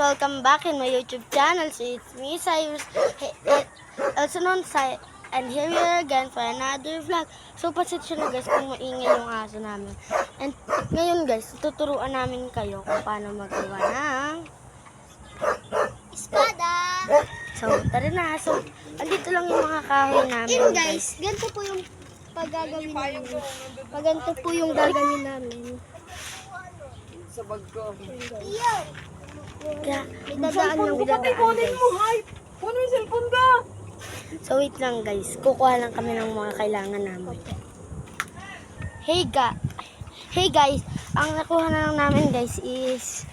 welcome back in my YouTube channel. So it's me, Cyrus, also known as and here we are again for another vlog. So pasensya na guys kung maingay yung aso namin. And ngayon guys, tuturuan namin kayo kung paano magawa ng espada. So tara na. So andito lang yung mga kahoy namin Yun guys, ganito po yung paggagawin namin. Ganito po yung gagawin namin. Sa bag ko. Iyon. Kaya, Dadaan lang Pati kunin mo, hype! Kunin yung cellphone ka! so wait lang guys, kukuha lang kami ng mga kailangan namin. Hey guys, ang nakuha na lang namin guys is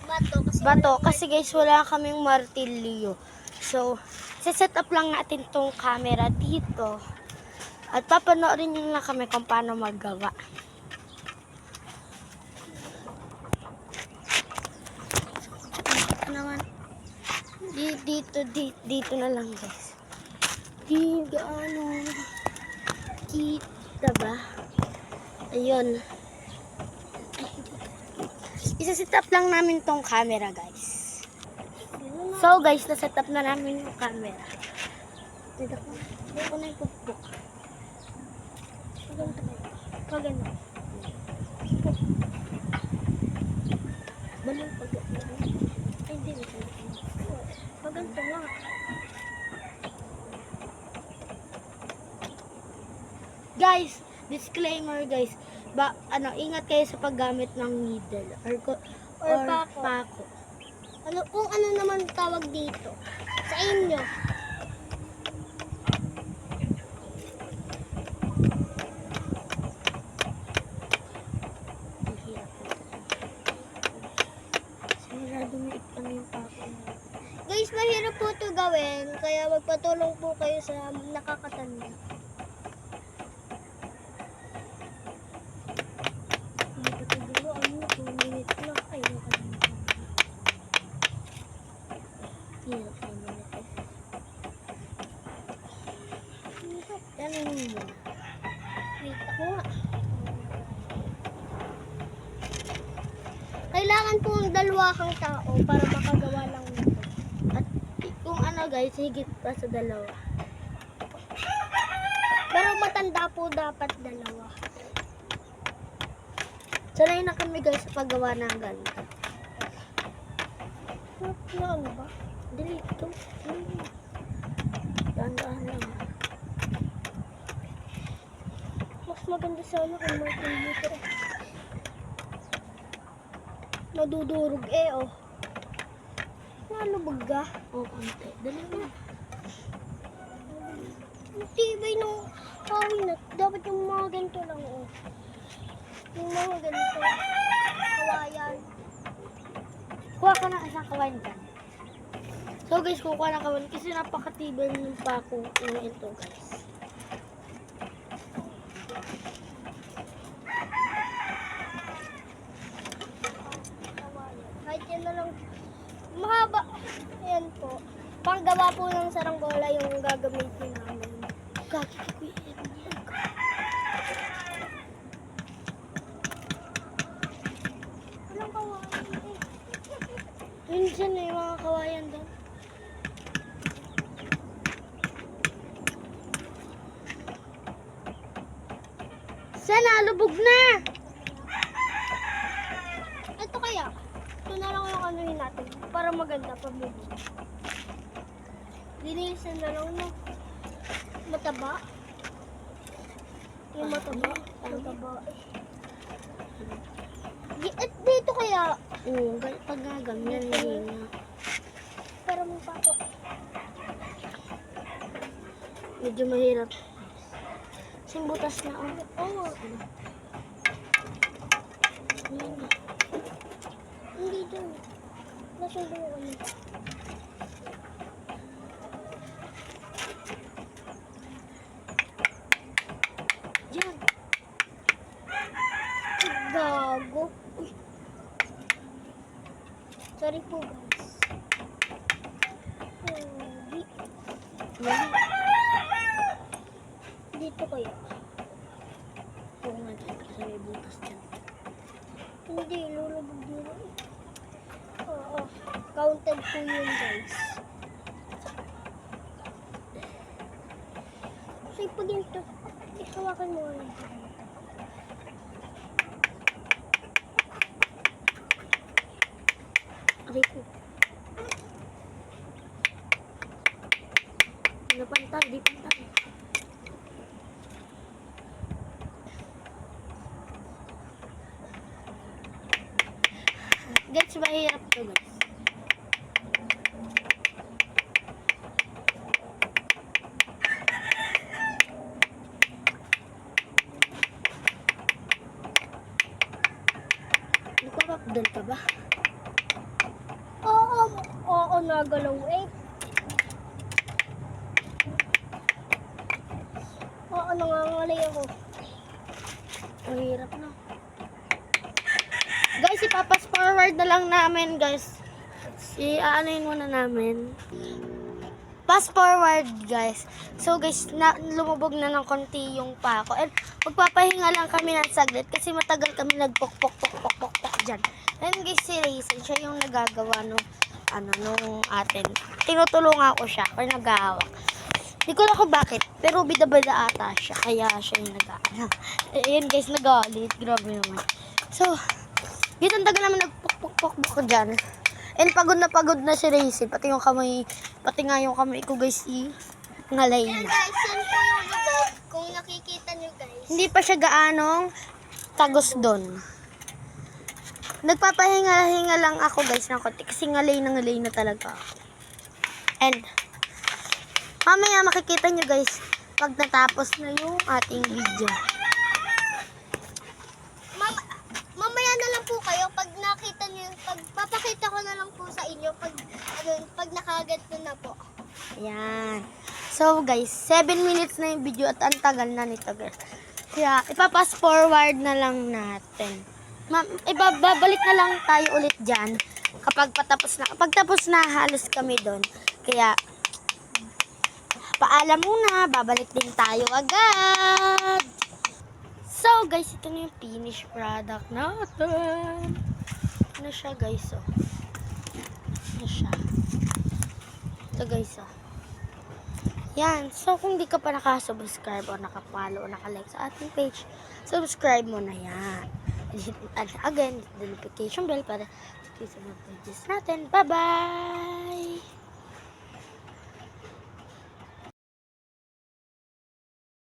bato kasi guys wala kaming martilyo. So, set up lang natin tong camera dito. At papanoorin nyo lang kami kung paano maggawa. Naman dito na lang guys. Di gaano kita ba? Ayun. Isa-set up lang namin tong camera guys. So guys, na-set up na namin yung camera. Dito ko na ipupuk. Pagano. Balang pag-ano. Ay, hindi. Paganto nga. Guys, disclaimer guys. Ingat kayo sa paggamit ng needle or pako. Ano kung ano naman tawag dito sa inyo? Guys, mahirap po ito gawin, kaya magpatulong po kayo sa nakakatanda. Hindi ko siguro, 2 minutes lang. Ay, nakalimutan. Hirap naman ito. Yan ang muna. Wait, ako nga. Kailangan po ng 2 kang tao para makagawa lang nito. At kung ano guys, higit pa sa 2. Pero matanda po dapat 2. Sanay na kami guys sa paggawa ng ganito. Ano ba? Dito. Daan-daan lang. Mas maganda sana kung may computer. Madudurog oh. Nalubog ka? O, konti. Dali na. Tibay ng kahoy na. Dapat yung mga ganito lang Yung mga ganito. Kawayan. Kuha ka na isang kawan dyan. So guys, kukuha ng kawan kasi napakatibay ng pako ng ito guys. Kahit yan na lang. Mahaba. Ayan po. Panggawa po ng saranggola yung gagamitin namin. Gagawin yan. Walang kawayan Yun dyan yung mga kawayan doon. Sana, lubog na! Ito kaya. Ito na lang yung anuhin natin. Para maganda pabibig. Linisin na lang na. Mataba. Yung mataba. Mataba. At dito kaya. Oo, pag gaganyan hindi na. Para mo pa ako. Medyo mahirap. Kasing butas na Oo. Yan na. Hindi dun. Nasundo ko kami. Diyan. Gago. Uy. Sorry po guys. Hindi. Yan. Dito kaya. Oo nga dyan kasi may butas dyan. Hindi, lulubog dito. Oo. Counted po yun, guys. So, pag ganito, hawakan mo lang. Aray ko. Di pantay, di pantay. Guys, mahirap to guys. Nagpapapdol ka ba? Oo, nagalaw eh. Oo, nangangalay ako. Mahirap na. Guys, ipapas forward na lang namin, guys. Aanoin muna namin. Pass forward, guys. So, guys, lumubog na ng konti yung pako. And magpapahinga lang kami ng saglit kasi matagal kami nagpok-pok-pok-pok-pok dyan. And guys, si Raisin, siya yung nagagawa nung atin. Tinutulungan ko siya or naghahawak. Hindi ko alam kung bakit, pero bida-bida ata siya. Kaya siya yung nag-aalam. Ayun guys, nagalit. Grabe naman. So, dito ang tagal naman nagpok-pok-pok dyan. And pagod na si Raisin. Pati nga yung kamay ko guys, ngalay Yan na. guys, yan po yung lubog. Kung nakikita nyo guys. Hindi pa siya gaanong tagos doon. Nagpapahinga-hinga lang ako guys ng konti. Kasi ngalay na talaga ako. And, mamaya makikita nyo guys, pag natapos na yung ating video. Mamaya na lang po kayo pag nakita nyo, papakita ko na lang po sa inyo pag nakaganto na po. Ayan. So guys, 7 minutes na yung video at ang tagal na nito guys. Kaya ipapass forward na lang natin. Ibabalik na lang tayo ulit dyan kapag patapos na. Kapag tapos na, halos kami doon. Kaya, paalam muna. Babalik din tayo agad. So guys, ito na yung finished product natin. Ano siya guys, oh. Ano siya. Ito guys, oh. Yan. So, kung di ka pa nakasubscribe o nakapollow o nakalike sa ating page, subscribe mo na yan. And again, the notification bell para sa mga videos natin. Bye-bye!